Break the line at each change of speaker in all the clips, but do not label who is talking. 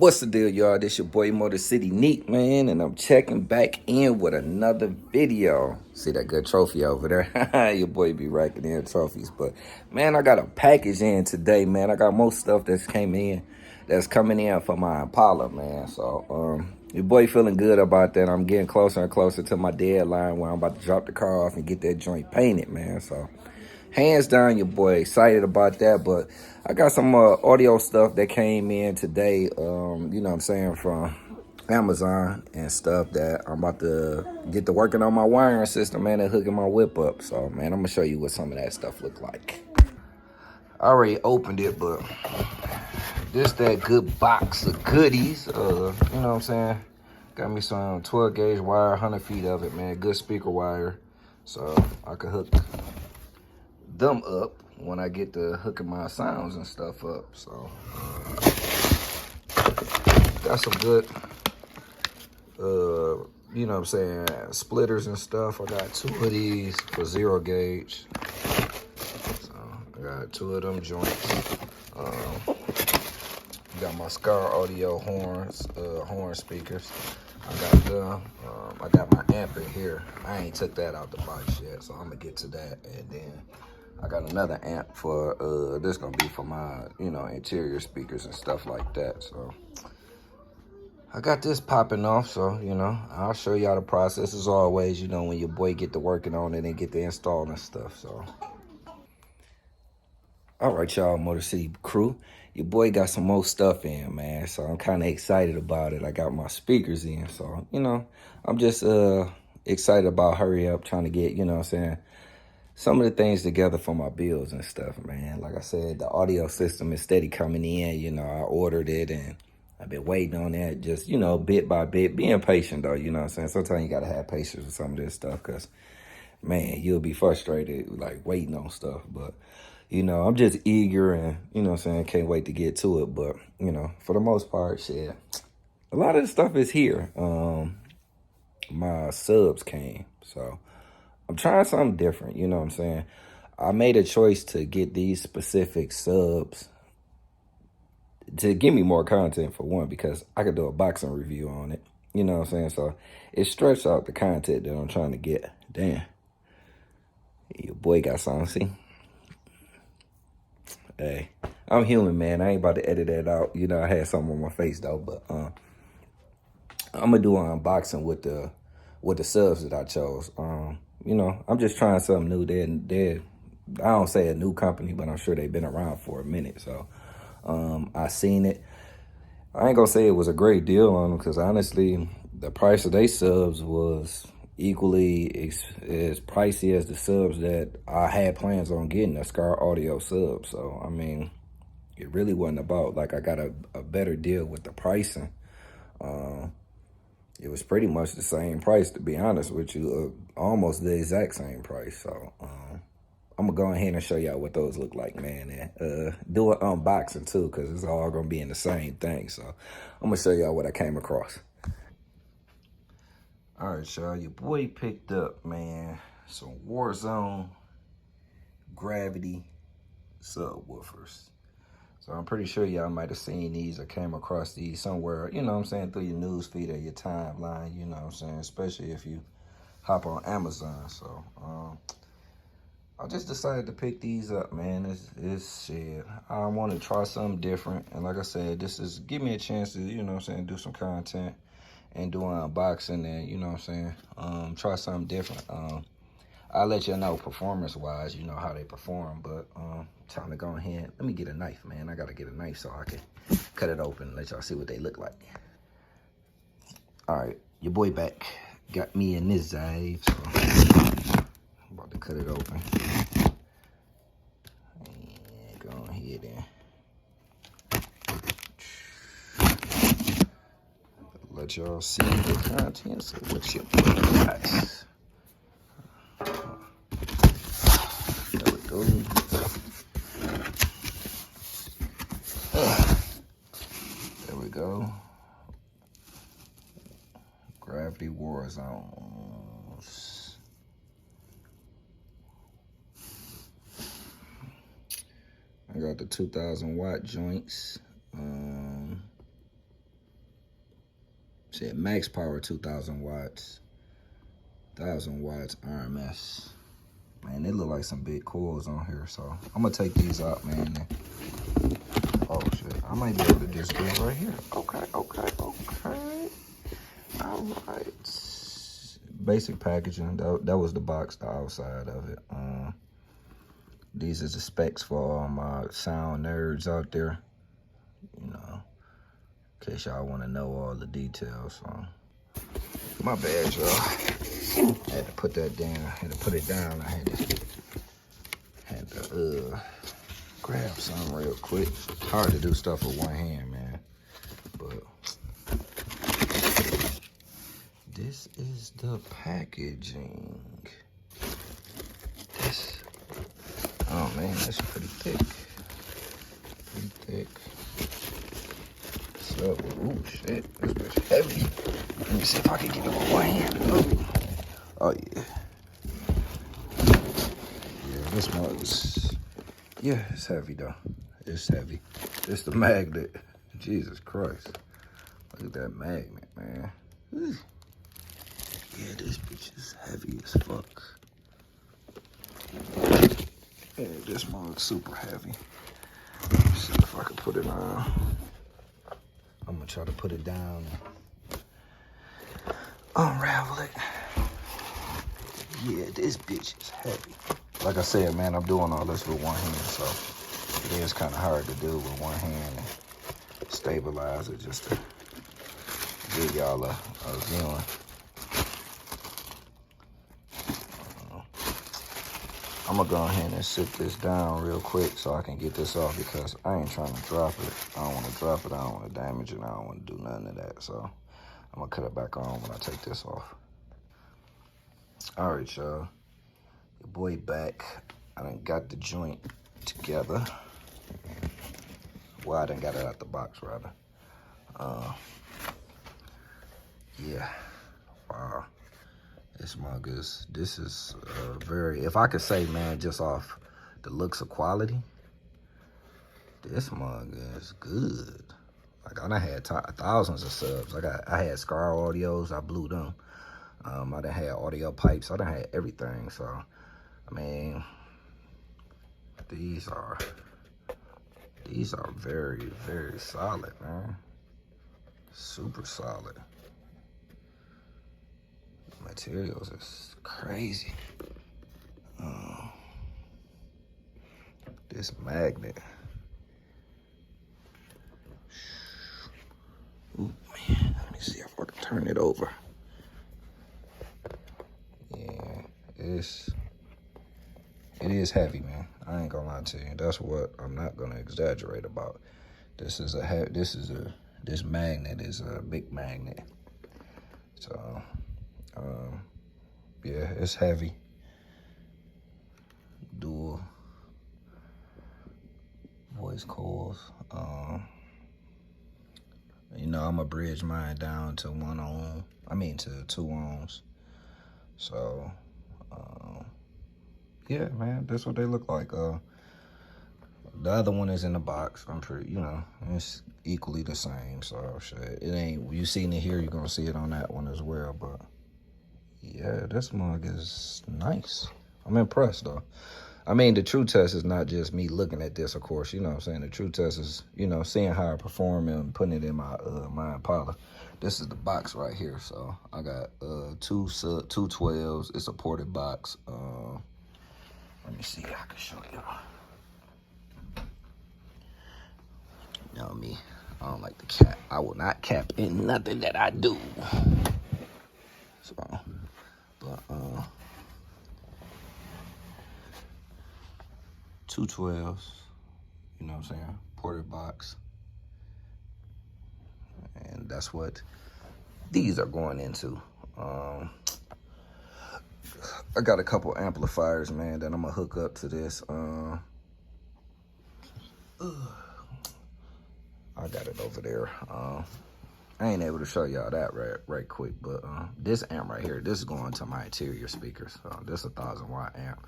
What's the deal, y'all? This your boy Motor City NIQUE, man, and I'm checking back in with another video. See that good trophy over there? Your boy be racking in trophies, but man, I got a package in today, man. I got most stuff that's coming in for my Impala, man. So, your boy feeling good about that. I'm getting closer and closer to my deadline where I'm about to drop the car off and get that joint painted, man. So, hands down, your boy excited about that. But I got some audio stuff that came in today, you know what I'm saying, from Amazon and stuff that I'm about to get to working on my wiring system, man, and hooking my whip up. So, man, I'm going to show you what some of that stuff look like. I already opened it, but this that good box of goodies, you know what I'm saying? Got me some 12 gauge wire, 100 feet of it, man. Good speaker wire, so I could hook them up when I get to hooking my sounds and stuff up. So got some good you know what I'm saying, splitters and stuff. I got 2 of these for 0 gauge, so I got 2 of them joints. Got my Scar Audio horns, horn speakers. I got them. I got my amp in here. I ain't took that out the box yet, so I'm gonna get to that. And then I got another amp for this gonna be for my, you know, interior speakers and stuff like that. So I got this popping off, so you know, I'll show y'all the process as always, you know, when your boy get to working on it and get to installing stuff. So all right, y'all, Motor City crew. Your boy got some more stuff in, man. So I'm kind of excited about it. I got my speakers in. So, you know, I'm just excited about hurry up, trying to get, you know what I'm saying, some of the things together for my bills and stuff, man. Like I said, the audio system is steady coming in. You know, I ordered it and I've been waiting on that, just, you know, bit by bit. Being patient, though, you know what I'm saying. Sometimes you got to have patience with some of this stuff because, man, you'll be frustrated, like, waiting on stuff. But, you know, I'm just eager and, you know what I'm saying, can't wait to get to it. But, you know, for the most part, shit, a lot of the stuff is here. My subs came, so I'm trying something different, you know what I'm saying? I made a choice to get these specific subs to give me more content, for one, because I could do a boxing review on it, you know what I'm saying? So it stretched out the content that I'm trying to get. Damn, your boy got something, see? Hey, I'm human, man. I ain't about to edit that out. You know, I had something on my face, though, but I'm gonna do an unboxing with the subs that I chose. You know, I'm just trying something new. They're I don't say a new company, but I'm sure they've been around for a minute. So I seen it. I ain't gonna say it was a great deal on them because honestly, the price of they subs was equally as pricey as the subs that I had plans on getting, a Scar Audio sub. So I mean, it really wasn't about like I got a better deal with the pricing. It was pretty much the same price, to be honest with you, almost the exact same price. So I'm gonna go ahead and show y'all what those look like, man, and do an unboxing too, because it's all gonna be in the same thing. So I'm gonna show y'all what I came across. All right, y'all, your boy picked up, man, some Warzone Gravity subwoofers. So I'm pretty sure y'all might have seen these or came across these somewhere, you know what I'm saying, through your news feed or your timeline, you know what I'm saying, especially if you hop on Amazon. So I just decided to pick these up, man. It's shit. I want to try something different. And like I said, this is give me a chance to, you know what I'm saying, do some content and do an unboxing and, you know what I'm saying, try something different. I'll let you know performance-wise, you know, how they perform. But time to go ahead. Let me get a knife, man. I got to get a knife so I can cut it open and let y'all see what they look like. All right, your boy back. Got me in this dive, so I'm about to cut it open. And go ahead and let y'all see the contents of what your boy got. There we go. There we go. Gravity Warzones. I got the 2,000 watt joints. Said max power 2,000 watts. 1,000 watts RMS. Man, they look like some big coils on here, so I'm gonna take these out, man. Oh shit, I might be able to just do it right here. Okay. All right. Basic packaging. That was the box, the outside of it. These is the specs for all my sound nerds out there. You know, in case y'all want to know all the details. So, my bad, y'all. I had to put that down. I had to put it down. I had to grab something real quick. Hard to do stuff with one hand, man. But this is the packaging. Oh man, that's pretty thick. So, ooh, shit, this bitch heavy. Let me see if I can get it with one hand. Oh yeah. Yeah, this mug's, yeah, it's heavy though. It's heavy. It's the magnet. Jesus Christ. Look at that magnet, man. Ooh. Yeah, this bitch is heavy as fuck. Yeah, this mug's super heavy. Let me see if I can put it on. I'm gonna try to put it down and unravel it. Yeah, this bitch is heavy. Like I said, man, I'm doing all this with one hand, so it is kind of hard to do with one hand and stabilize it just to give y'all a viewing. I'm gonna go ahead and sit this down real quick so I can get this off because I ain't trying to drop it. I don't want to drop it. I don't want to damage it. I don't want to do none of that. So I'm gonna cut it back on when I take this off. All right, y'all. Your boy back. I done got the joint together. Well, I done got it out the box, rather. Yeah. Wow. This mug is, this is very, if I could say, man, just off the looks of quality, this mug is good. Like, I done had thousands of subs. I had Scar Audios, I blew them. I done had audio pipes, I done had everything. So, I mean, these are very, very solid, man. Super solid. Materials is crazy. This magnet. Ooh, man. Let me see if I can turn it over. Yeah, it is heavy, man. I ain't gonna lie to you. That's what I'm not gonna exaggerate about. This magnet is a big magnet. So, yeah, it's heavy. Dual voice coils. You know, I'm gonna bridge mine down to 1 ohm. I mean to 2 ohms. So, yeah, man, that's what they look like. The other one is in the box. I'm pretty, you know, it's equally the same. So shit, it ain't, you seen it here, you're gonna see it on that one as well. But yeah, this mug is nice. I'm impressed though. I mean, the true test is not just me looking at this, of course, you know what I'm saying? The true test is, you know, seeing how I perform and putting it in my my Impala. This is the box right here. So I got two 12s. It's a ported box. Let me see, I can show y'all. You know me, I don't like to cap. I will not cap in nothing that I do. So, but, 2 12s, you know what I'm saying? Ported box. And that's what these are going into. I got a couple amplifiers, man, that I'm gonna hook up to this. I got it over there. I ain't able to show y'all that right quick, but this amp right here, this is going to my interior speakers. So this is a 1,000 watt amp.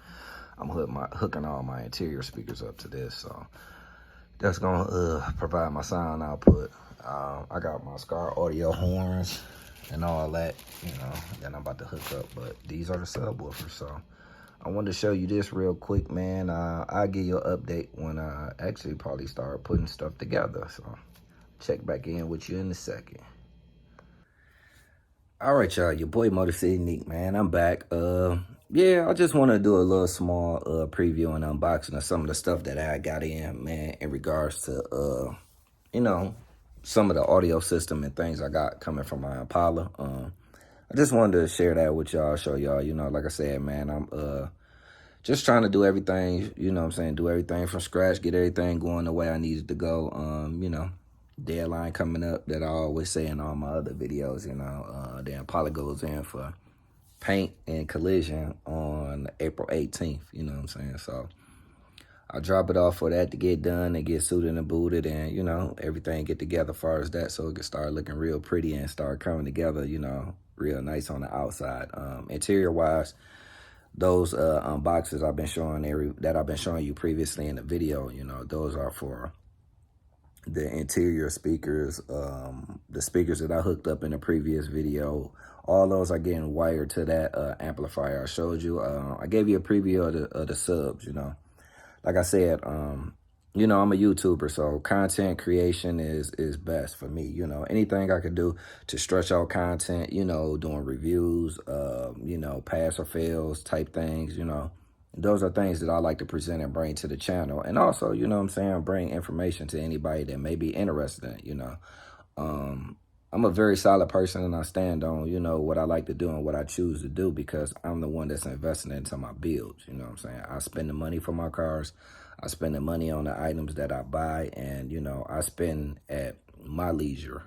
I'm hooking all my interior speakers up to this, so that's gonna provide my sound output. I got my Scar audio horns and all that, that I'm about to hook up. But these are the subwoofers, so I wanted to show you this real quick, man. I'll give you an update when I actually probably start putting stuff together. So check back in with you in a second. All right, y'all, your boy MOTORCITY NIQUE, man. I'm back. Yeah, I just want to do a little small preview and unboxing of some of the stuff that I got in, man, in regards to, some of the audio system and things I got coming from my Impala. I just wanted to share that with y'all, show y'all, like I said, man, I'm just trying to do everything, do everything from scratch, get everything going the way I need it to go. Deadline coming up that I always say in all my other videos, the Impala goes in for paint and collision on April 18th, so I'll drop it off for that to get done and get suited and booted and, everything get together as far as that so it can start looking real pretty and start coming together, real nice on the outside. Interior-wise, those unboxes I've been showing you previously in the video, those are for the interior speakers, the speakers that I hooked up in the previous video. All those are getting wired to that amplifier I showed you. I gave you a preview of the subs, Like I said, I'm a YouTuber, so content creation is best for me. Anything I could do to stretch out content, doing reviews, pass or fails type things, those are things that I like to present and bring to the channel. And also, bring information to anybody that may be interested in, I'm a very solid person and I stand on, what I like to do and what I choose to do because I'm the one that's investing into my builds, I spend the money for my cars. I spend the money on the items that I buy and, I spend at my leisure,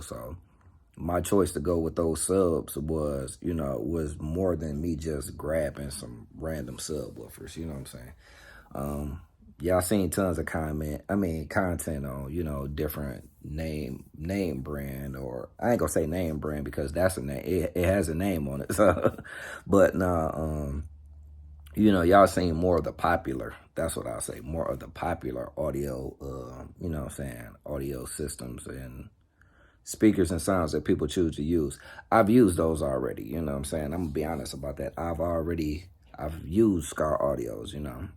so my choice to go with those subs was, was more than me just grabbing some random subwoofers, Y'all seen tons of content on, different name brand, or I ain't gonna say name brand because that's a name. It has a name on it. So, but nah, y'all seen more of the popular, that's what I'll say, more of the popular audio, audio systems and speakers and sounds that people choose to use. I've used those already, I'm gonna be honest about that. I've used Scar audios,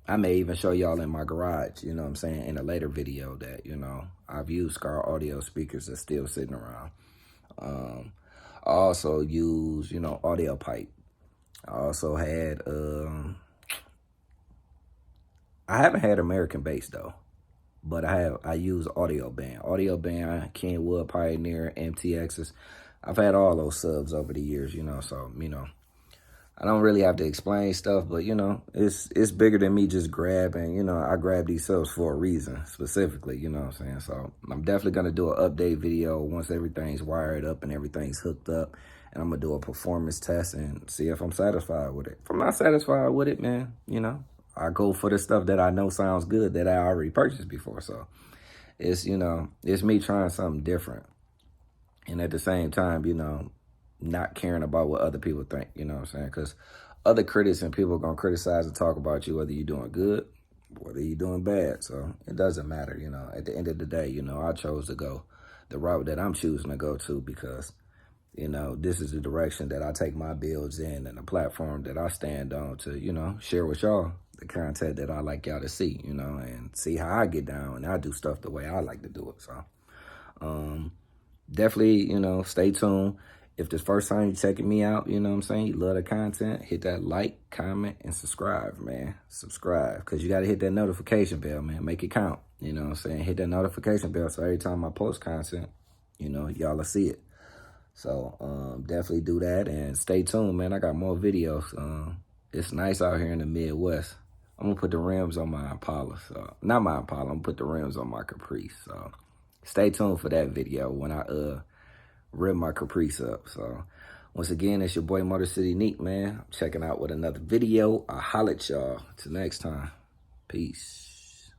I may even show y'all in my garage, in a later video that, I've used Scar audio speakers that's still sitting around. I also use, audio pipe. I also had, I haven't had American bass though, but I use audio band, Kenwood, Pioneer, MTXs. I've had all those subs over the years, so, I don't really have to explain stuff, but, it's bigger than me just grabbing, I grab these subs for a reason, specifically, So I'm definitely going to do an update video once everything's wired up and everything's hooked up. And I'm going to do a performance test and see if I'm satisfied with it. If I'm not satisfied with it, man, I go for the stuff that I know sounds good that I already purchased before. So it's, it's me trying something different. And at the same time, not caring about what other people think, Because other critics and people are going to criticize and talk about you, whether you're doing good, whether you're doing bad. So it doesn't matter, At the end of the day, I chose to go the route that I'm choosing to go to because, this is the direction that I take my builds in and the platform that I stand on to, share with y'all the content that I like y'all to see, and see how I get down and I do stuff the way I like to do it. So, definitely, stay tuned. If this first time you're checking me out, you love the content, hit that like, comment, and subscribe, man. Subscribe, because you got to hit that notification bell, man. Make it count, Hit that notification bell so every time I post content, y'all will see it. So, definitely do that and stay tuned, man. I got more videos. It's nice out here in the Midwest. I'm going to put the rims on my Impala. So, not my Impala, I'm going to put the rims on my Caprice. So, stay tuned for that video when I, rip my Caprice up. So once again, it's your boy MOTORCITY NIQUE, man. I'm checking out with another video. I'll holler at y'all. Till next time. Peace.